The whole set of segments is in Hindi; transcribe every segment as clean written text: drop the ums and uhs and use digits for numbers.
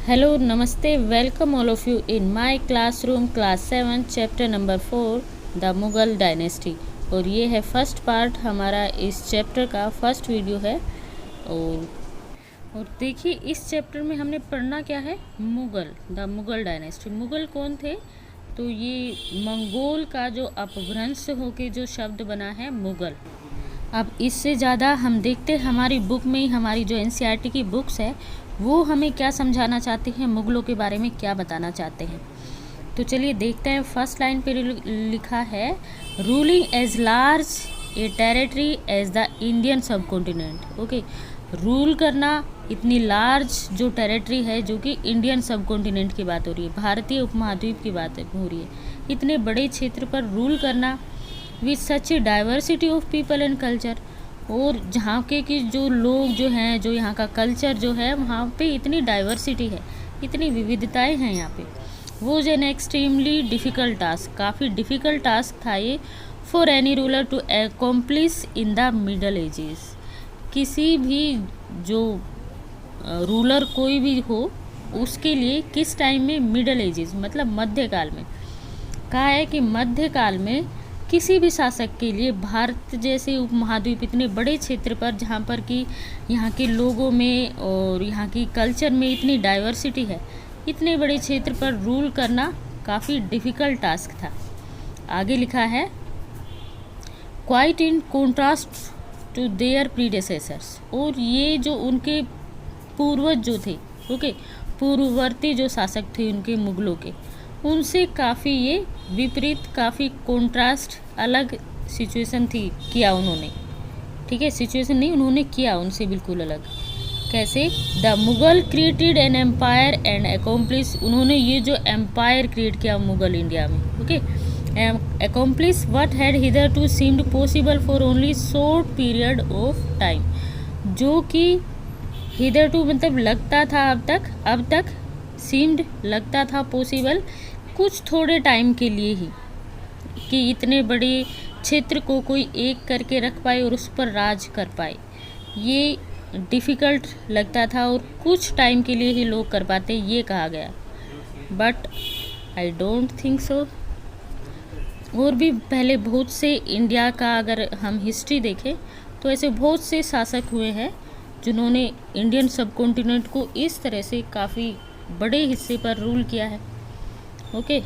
Hello, Namaste, welcome all of you in my classroom, class 7, chapter number 4, the Mughal dynasty. और ये है फर्स्ट पार्ट हमारा इस चैप्टर का, फर्स्ट वीडियो है। और देखिए इस चैप्टर में हमने पढ़ना क्या है, मुग़ल, द मुग़ल डायनेस्टी। मुग़ल कौन थे? तो ये मंगोल का जो अपभ्रंश होके जो शब्द बना है मुग़ल। अब इससे ज़्यादा हम देखते हैं हमारी बुक में ही, हमारी जो एनसीईआरटी की बुक्स है वो हमें क्या समझाना चाहते हैं, मुग़लों के बारे में क्या बताना चाहते हैं। तो चलिए देखते हैं। फर्स्ट लाइन पे लिखा है, ruling as large a territory as the Indian subcontinent. Okay, rule करना इतनी लार्ज जो टेरिटरी है, जो कि इंडियन सब कॉन्टिनेंट की बात हो रही है, भारतीय उपमहाद्वीप की बात हो रही है। इतने बड़े क्षेत्र पर रूल करना with such A diversity of people and culture. और जहाँ के कि जो लोग जो हैं, जो यहाँ का कल्चर जो है, वहाँ पे इतनी डाइवर्सिटी है, इतनी विविधताएं हैं यहाँ पे। वो जो एन एक्सट्रीमली डिफ़िकल्ट टास्क, काफ़ी डिफ़िकल्ट टास्क था ये for any ruler to accomplish in the middle ages. किसी भी जो रूलर कोई भी हो उसके लिए किस टाइम में, मिडल एजेस मतलब मध्यकाल में। कहा है कि मध्यकाल में किसी भी शासक के लिए भारत जैसे उपमहाद्वीप, इतने बड़े क्षेत्र पर जहाँ पर कि यहाँ के लोगों में और यहाँ की कल्चर में इतनी डाइवर्सिटी है, इतने बड़े क्षेत्र पर रूल करना काफ़ी डिफ़िकल्ट टास्क था। आगे लिखा है, quite in contrast to their predecessors. और ये जो उनके पूर्वज जो थे, ओके, पूर्ववर्ती जो शासक थे उनके मुग़लों के, उनसे काफ़ी ये विपरीत, काफ़ी कॉन्ट्रास्ट, अलग सिचुएशन थी, किया उन्होंने। ठीक है, सिचुएशन नहीं, उन्होंने किया उनसे बिल्कुल अलग। कैसे? The Mughal created an empire and accomplish. उन्होंने ये जो एम्पायर क्रिएट किया मुग़ल इंडिया में, okay, accomplish what had hitherto seemed possible for only short period of time. जो कि हिदर टू मतलब लगता था अब तक सीम्ड लगता था पॉसिबल कुछ थोड़े टाइम के लिए ही, कि इतने बड़े क्षेत्र को कोई एक करके रख पाए और उस पर राज कर पाए, ये डिफ़िकल्ट लगता था और कुछ टाइम के लिए ही लोग कर पाते, ये कहा गया। But I don't think so. और भी पहले बहुत से इंडिया का अगर हम हिस्ट्री देखें तो ऐसे बहुत से शासक हुए हैं जिन्होंने इंडियन सब कॉन्टिनेंट को इस तरह से काफ़ी बड़े हिस्से पर रूल किया है। ओके,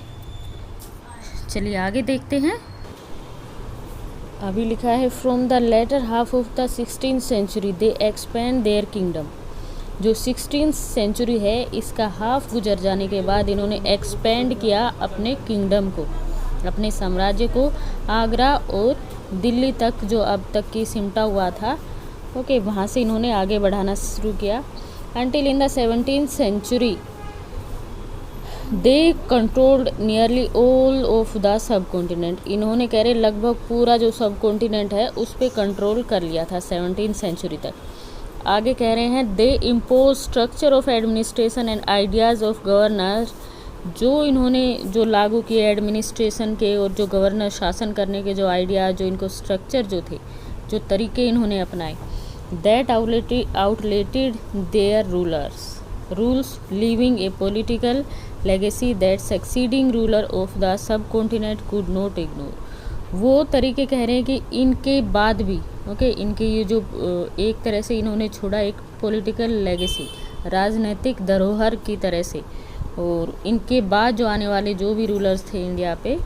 चलिए आगे देखते हैं। अभी लिखा है, from the latter half of the 16th century they expand their kingdom. जो 16th सेंचुरी है इसका हाफ गुजर जाने के बाद इन्होंने एक्सपेंड किया अपने किंगडम को, अपने साम्राज्य को, आगरा और दिल्ली तक जो अब तक की सिमटा हुआ था, ओके, वहाँ से इन्होंने आगे बढ़ाना शुरू किया। Until in the 17th century they controlled nearly all of the subcontinent. इन्होंने कह रहे लगभग पूरा जो सब कॉन्टिनेंट है उस पर कंट्रोल कर लिया था 17th सेंचुरी तक। आगे कह रहे हैं, दे impose structure of administration and ideas of governor. जो इन्होंने जो लागू किए एडमिनिस्ट्रेशन के और जो गवर्नर शासन करने के जो आइडिया, जो इनको स्ट्रक्चर जो थे, जो तरीके इन्होंने अपनाए, that outlasted their rules leaving a political legacy that succeeding ruler of the subcontinent could not ignore. वो तरीके कह रहे हैं कि इनके बाद भी, ओके, इनके ये जो एक तरह से इन्होंने छोड़ा एक पॉलिटिकल लेगेसी, राजनीतिक धरोहर की तरह से, और इनके बाद जो आने वाले जो भी रूलर्स थे इंडिया पे,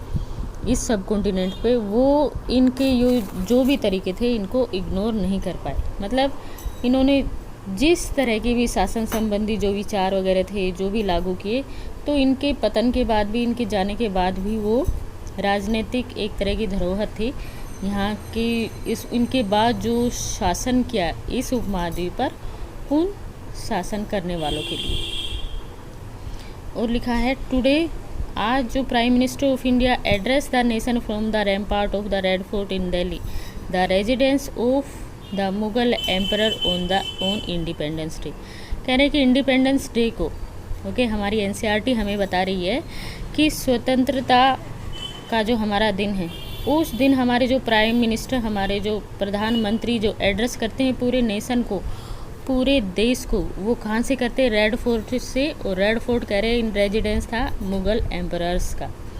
इस सब कॉन्टिनेंट पे, वो इनके जो भी तरीके थे इनको इग्नोर नहीं कर पाए। मतलब इन्होंने जिस तरह के भी शासन संबंधी जो विचार वगैरह थे, जो भी लागू किए, तो इनके पतन के बाद भी, इनके जाने के बाद भी वो राजनीतिक एक तरह की धरोहर थी यहाँ की। इनके बाद जो शासन किया इस उपमहाद्वीप पर, उन शासन करने वालों के लिए। और लिखा है, टुडे, आज जो prime minister of India address the nation from the rampart of the red fort in Delhi, the residence of the Mughal emperor on independence day. कह रहे हैं कि इंडिपेंडेंस डे को, ओके, हमारी एनसीईआरटी हमें बता रही है कि स्वतंत्रता का जो हमारा दिन है, उस दिन हमारे जो प्राइम मिनिस्टर, हमारे जो प्रधानमंत्री जो एड्रेस करते हैं पूरे नेशन को, पूरे देश को वो कहाँ से करते, रेड फोर्ट से। और रेड फोर्ट कह रहे इन रेजिडेंस था मुगल एम्परर्स का।